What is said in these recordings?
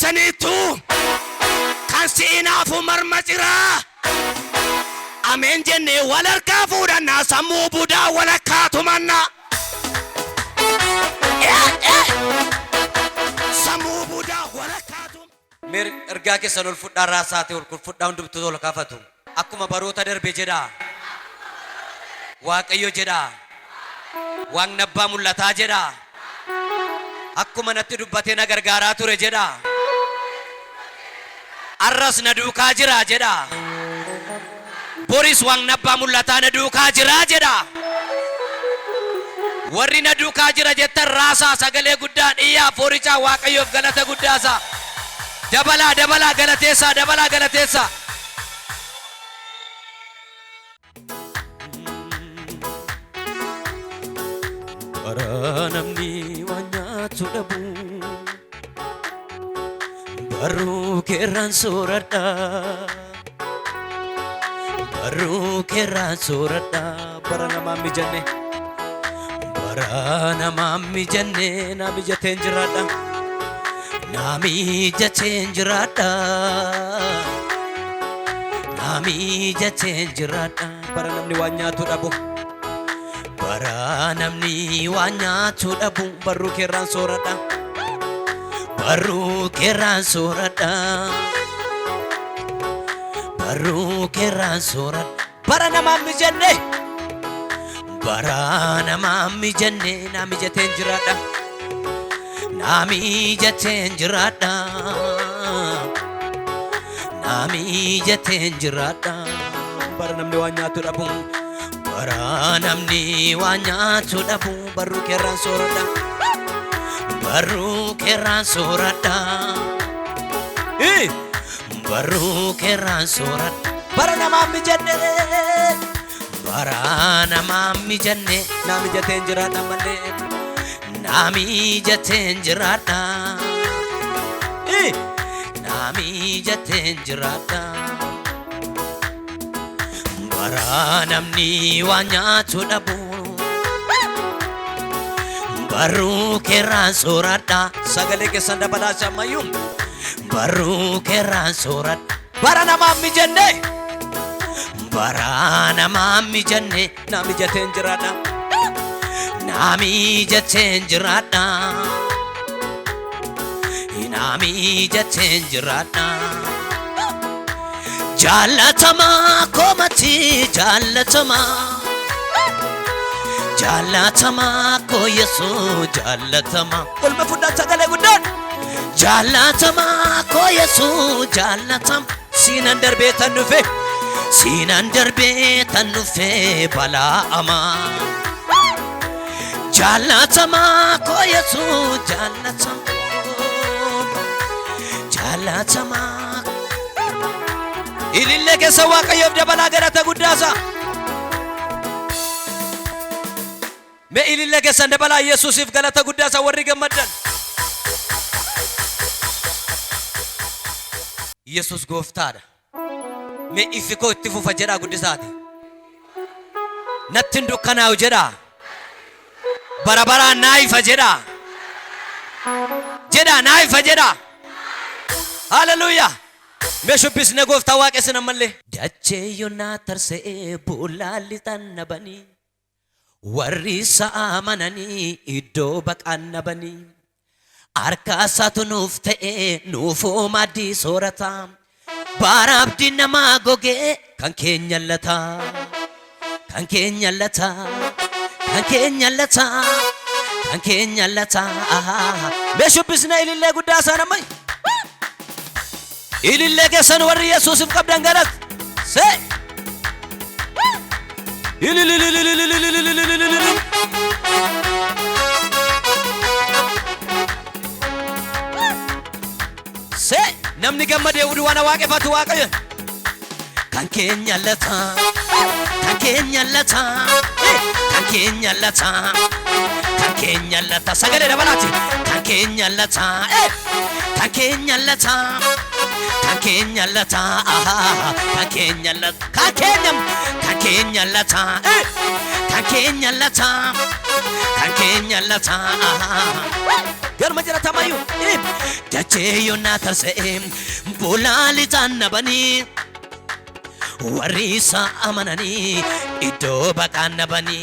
sanitu kansi inaafu marmacira amen jenne walarka fuudhanna sammuu budaa walakkaatumanna sammuu budaa walakkaatumanna mir ergaa keessan ol fudhaa raasaate ol fudhaa hundumtu ol kaafatu akkuma baroota darbe jedha waaqayyo jedha waan nabbaa mul'ataa jedha akkuma natti dubbatee na gargaaraa ture jedha arras na duukaa jira jedha boris waan nabbaa mul'ataa na duukaa jira jedha warri na duukaa jira jettan raasaa sagalee guddaan iyyaa foorichaa waaqayyoof galata guddaasa dabalaa galateessa Baranamni wanyatu dabu baru keran sorada baranamami janne nami jatenjirada baranamni wanyatu dabu Baranamni wanyatu dabu baru keran sorada baranamami janne nami jatenjirada baranamni wanyatu dabu Baranamni wanyatu dabu baru keran sorada baranamami janne nami jatenjirada male nami jatenjirada Baranamni wanyatu dabu baru keran sorada sagale kesan dabala samayum baru keran sorat baranamami janne nami jatenjirada Jalatama komati jalatama ko yesu jalatama kolma fudda sagale guddan jalatama ko yesu jalatam sinan darbe tanufe bala ama jalatama ko yesu jalatama Ilille ke waaqayyoof dabala galata guddaasa me ilille ke dabala yesuusif galata guddaasa warri gammadan yesus gooftaadha me ifiko itti fufa jedha guddisaati nattin dukkanaawu jedha barabaraan naayifa jedha hallelujah Mesho bisne gofta waaqesina malle dachee yona tarse bulali tanabani warri saamanani iddo baqannabani arkasatu nufte nufo madi sorata barabdi nama goge kan kenyallata Mesho bisne ilille guddasa namay Ilille kesan warri yesuusif qabdan galat se se namni gammade udu wana waaqefatu waaqayyo kan kenyallata keenya laata sagalee dabalaati kan keenya laata kan keenya laata kan keenya laata kan keenya laata kan keenya laata kan keenya laata kan keenya laata garma jira tamayu dacheeyo na tarsee bulali tanabani warisa amanani iddo baqanabani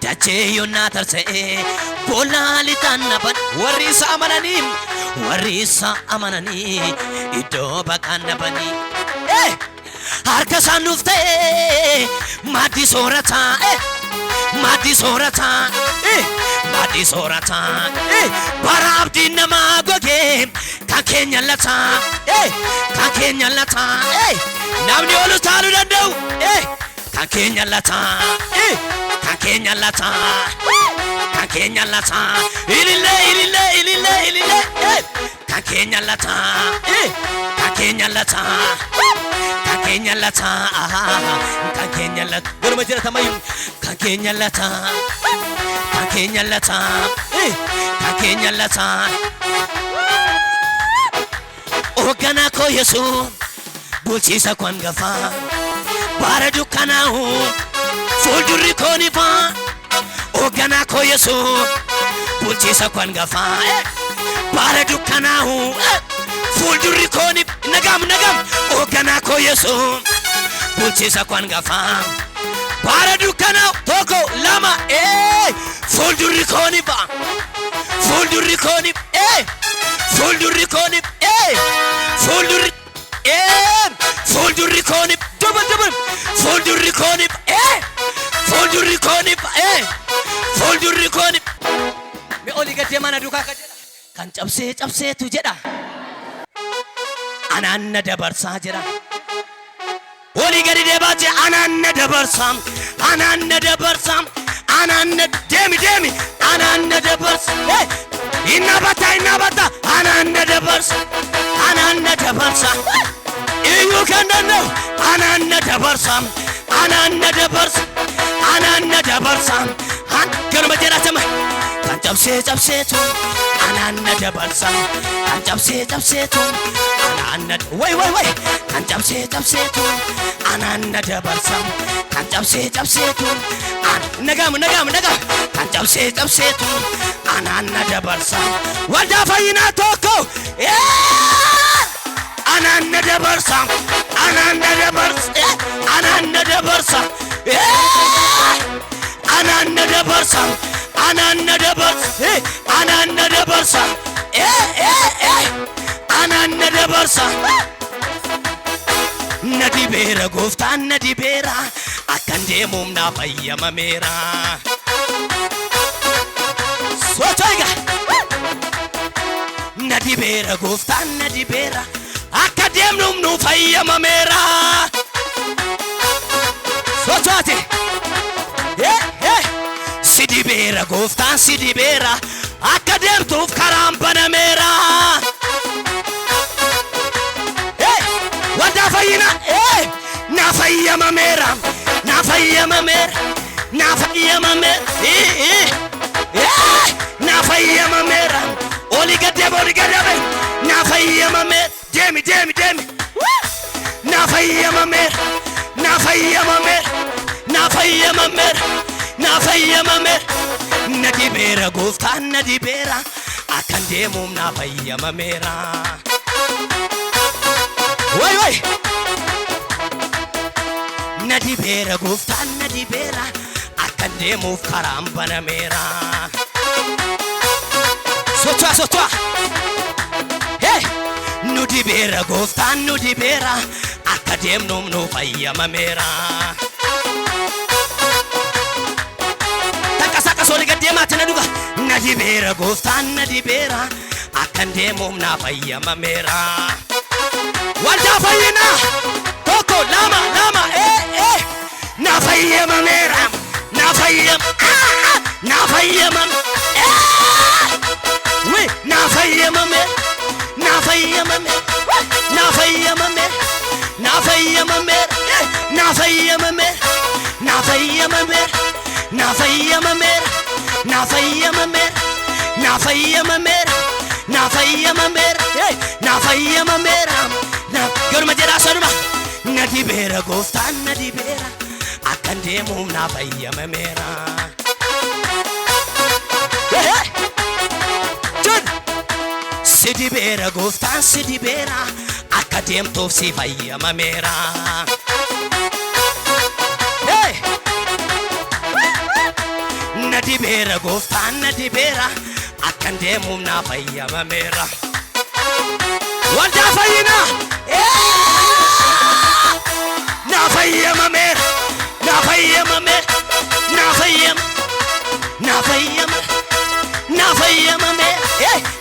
dacheeyo na tarsee bulali tanabani warisa amanani iddo baqanabani harka sanufte madi sorata madi sorata barabdi nama goge kan keenya lata namni olu taanu dandau kan keenya lata ilile kan keenya lata kan keenya lata gurma jira tamayu kan keenya lata ogana ko yesu bulchisa kwan gafa bara dukanahu fuldurri koni fa ogana ko yesu bulchisa kwan gafa bara dukanahu fuldurri koni nagam ogana ko yesu bulchisa kwan gafa bara dukanahu toko lama fuldurri koni fa fuldurri koni fuldurri koni double fuldurri koni me oli gade mana duka ka jeda kan cabse tu jeda ananna dabarsa jeda oli gade de baje ananna dabarsam ananna demi ananna dabarsa inna bata ananna dabarsa you can know ananna dabarsa han garma jera sama kan cabse tu ananna dabarsa kan cabse tu ananna wai kan cabse tu ananna dabarsa kan cabse tu nagam kan cabse tu ananna dabarsa wanda fayina toko ananna dabarsa ananna dabarsa ananna dabarsa nadi bera goftan nadi bera akan demum na fayyama mera sotoiga nadi bera goftan nadi bera akadem nu fayyama mera sotoate sidi bera goftan sidi bera akadem tuf karambana mera wanda fayyina na fayyama mera na fayyama mera na fayyama mera oli gade na fayyama mera demi na fayyama mera nadi bera goftan nadi bera akan demum na fayyama mera wai nadi bera goftan nadi bera akan demum karambana mera sotoa nudi bera goftan nudi bera akadem nu fayyama mera soli gade matana duga nadi bera goftan nadi bera akan demum na fayyama mera wanda fayyina toko lama na fayyama mera na fayyama we na fayyama mera na fayyama nafayyamameera nafayyamameera nafayyamameera nafayyamameera yorma jedhaa sanuma na dibeera gooftaan na dibeera akkan deemuuf nafayyamameera si dibeera gooftaan si dibeera akka deemtuuf si fayyamameera na dibeera gooftaan na dibeera akkan deemuuf nafayyamameera waldaa fayyinaa nafayyamameera nafayyamameera nafayyamameera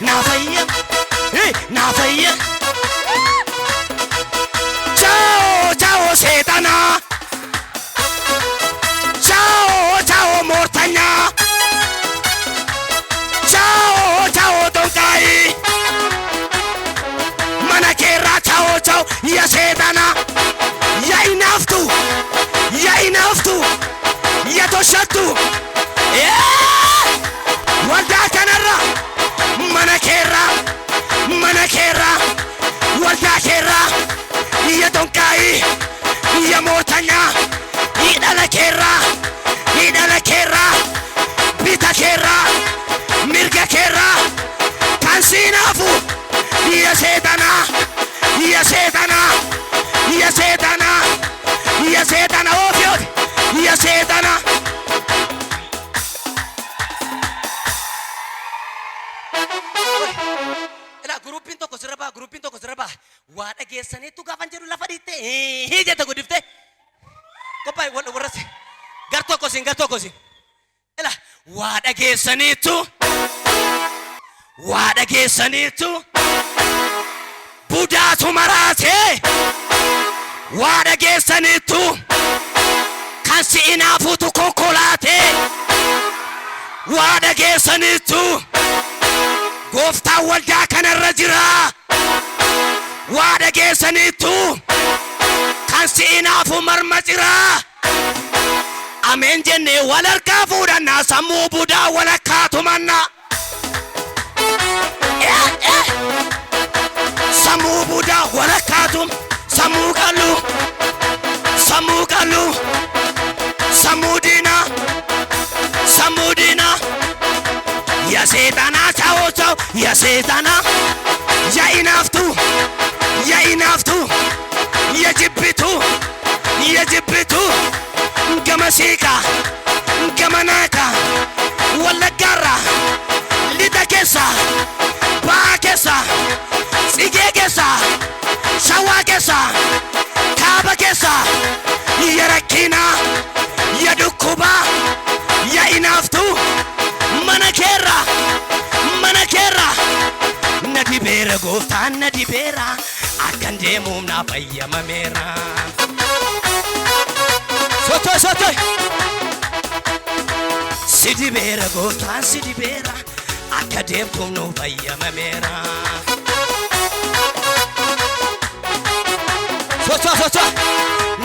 nafayyamameera ciao seetana ciao mortanya ciao donkai mana kera ciao ya seetana ya inaftu ya toshatu waldaa kanarra mana kera waldaa kera ya donkai ya mortanya idala kera bita kera mirga kera kansinafu ya seetana ofiot ya seetana gruppin tokko sirba waa dhageessaniitu gaafan jedhu lafa dhiitte jette guddifte kophaay warrasi gar tokko sin ila waa dhageessaniitu budaatu maraate waa dhageessaniitu kan si inaafuutu konkolaate waa dhageessaniitu gooftaan waldaa kanarra jira waa dhageessaniitu kan si inaafu marma jira ameen jennee wal harkaa fuudhannaa sammuu budaa wal akkaatu mannaa sammuu budaa wal akkaatu sammuu qallu sammuu diinaa ya seetana ciao ya seetana ya inaftu ya jibbitu gama siika gama naaka wallaggaarra lixa keessa ba'aa keessa tsigee keessa shawaa keessa kaaba keessa ya rakkina ya dhukkuba ya inaftu mana keerra na dibeera gooftaan na dibeera akkan deemuuf na fayyamameera sotoy si dibeera gooftaan si dibeera akka deemtuuf nu fayyamameera sotoy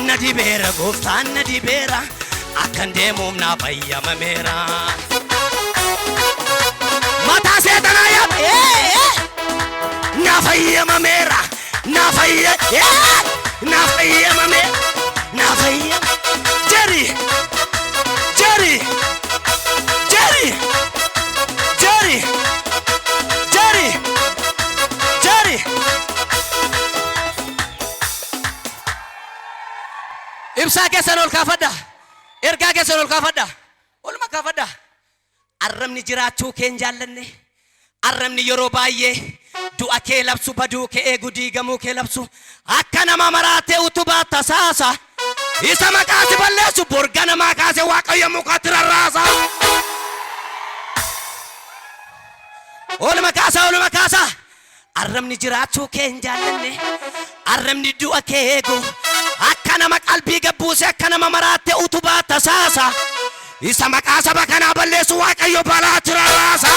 na dibeera gooftaan na dibeera akkan deemuuf na fayyamameera mata seetana yab nafayyamameera Jerry ibsaa keessan ol kaafadha ergaa keessan ol kaafadha olma kaafadha arrabni jiraachuu keen jaallanne arrabni yeroo baay'ee du'a kee labsu baduu kee eegu diigamuu kee labsu akka nama maraatee utubaa tasaasa isa maqaasi balleessu borga namaa kaase waaqayyo mukaatti rarraasa olma kaasa arrabni jiraachuu keen jaallanne arrabni du'a kee eegu akka nama qalbii gabbuuse akka nama maraatee utubaa tasaasa isa maqaa saba kanaa balleessu waaqayyo balaatti rarraasa